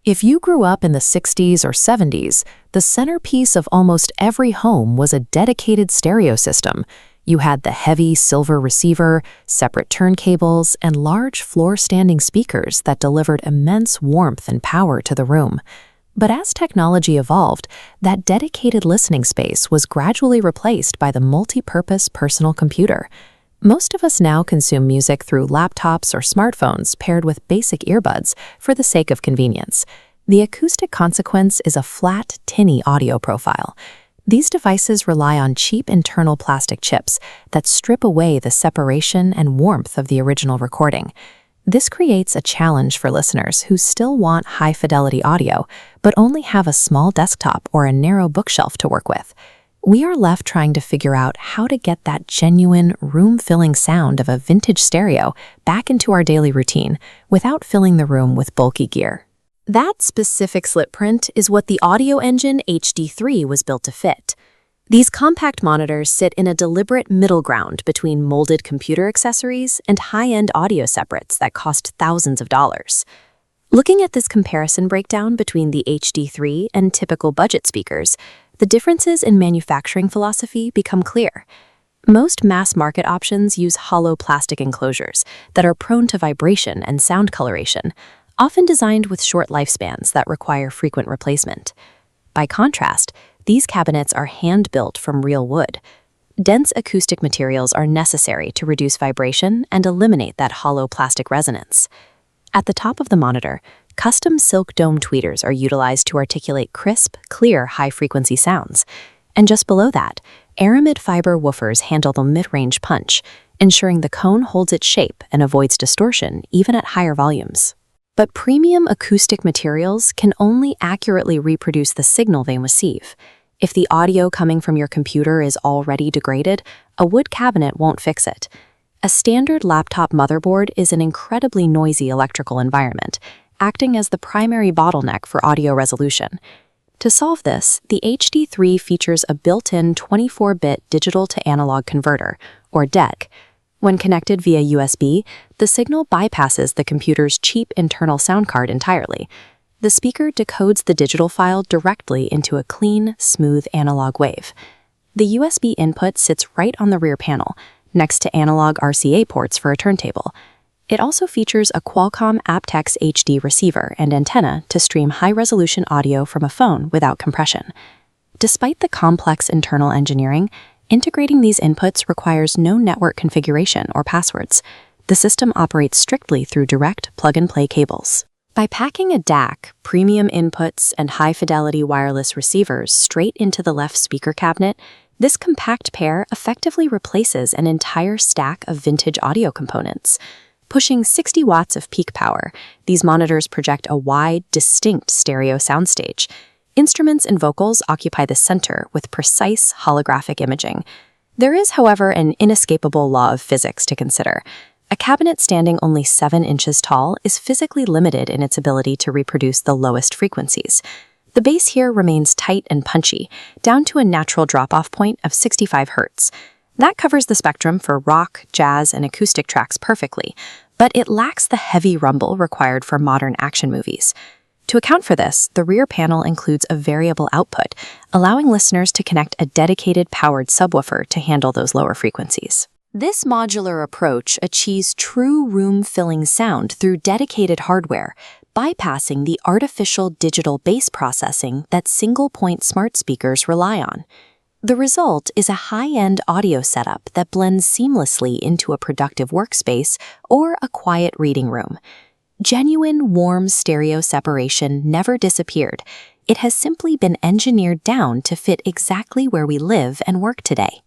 If you grew up in the 60s or 70s, the centerpiece of almost every home was a dedicated stereo system. You had the heavy silver receiver, separate turntables, and large floor-standing speakers that delivered immense warmth and power to the room. But as technology evolved, that dedicated listening space was gradually replaced by the multi-purpose personal computer. Most of us now consume music through laptops or smartphones paired with basic earbuds for the sake of convenience. The acoustic consequence is a flat, tinny audio profile. These devices rely on cheap internal plastic chips that strip away the separation and warmth of the original recording. This creates a challenge for listeners who still want high-fidelity audio, but only have a small desktop or a narrow bookshelf to work with. We are left trying to figure out how to get that genuine, room-filling sound of a vintage stereo back into our daily routine without filling the room with bulky gear. That specific slip print is what the Audioengine HD3 was built to fit. These compact monitors sit in a deliberate middle ground between molded computer accessories and high-end audio separates that cost thousands of dollars. Looking at this comparison breakdown between the HD3 and typical budget speakers, the differences in manufacturing philosophy become clear. Most mass-market options use hollow plastic enclosures that are prone to vibration and sound coloration, often designed with short lifespans that require frequent replacement. By contrast, these cabinets are hand-built from real wood. Dense acoustic materials are necessary to reduce vibration and eliminate that hollow plastic resonance. At the top of the monitor, custom silk dome tweeters are utilized to articulate crisp, clear, high-frequency sounds. And just below that, aramid fiber woofers handle the mid-range punch, ensuring the cone holds its shape and avoids distortion even at higher volumes. But premium acoustic materials can only accurately reproduce the signal they receive. If the audio coming from your computer is already degraded, a wood cabinet won't fix it. A standard laptop motherboard is an incredibly noisy electrical environment, acting as the primary bottleneck for audio resolution. To solve this, the HD3 features a built-in 24-bit digital-to-analog converter, or DEC. When connected via USB, the signal bypasses the computer's cheap internal sound card entirely. The speaker decodes the digital file directly into a clean, smooth analog wave. The USB input sits right on the rear panel, next to analog RCA ports for a turntable. It also features a Qualcomm aptX HD receiver and antenna to stream high-resolution audio from a phone without compression. Despite the complex internal engineering, integrating these inputs requires no network configuration or passwords. The system operates strictly through direct plug-and-play cables. By packing a DAC, premium inputs, and high-fidelity wireless receivers straight into the left speaker cabinet, this compact pair effectively replaces an entire stack of vintage audio components. Pushing 60 watts of peak power, these monitors project a wide, distinct stereo soundstage. Instruments and vocals occupy the center with precise holographic imaging. There is, however, an inescapable law of physics to consider. A cabinet standing only 7 inches tall is physically limited in its ability to reproduce the lowest frequencies. The bass here remains tight and punchy, down to a natural drop-off point of 65 Hz. That covers the spectrum for rock, jazz, and acoustic tracks perfectly, but it lacks the heavy rumble required for modern action movies. To account for this, the rear panel includes a variable output, allowing listeners to connect a dedicated powered subwoofer to handle those lower frequencies. This modular approach achieves true room-filling sound through dedicated hardware, bypassing the artificial digital bass processing that single-point smart speakers rely on. The result is a high-end audio setup that blends seamlessly into a productive workspace or a quiet reading room. Genuine, warm stereo separation never disappeared. It has simply been engineered down to fit exactly where we live and work today.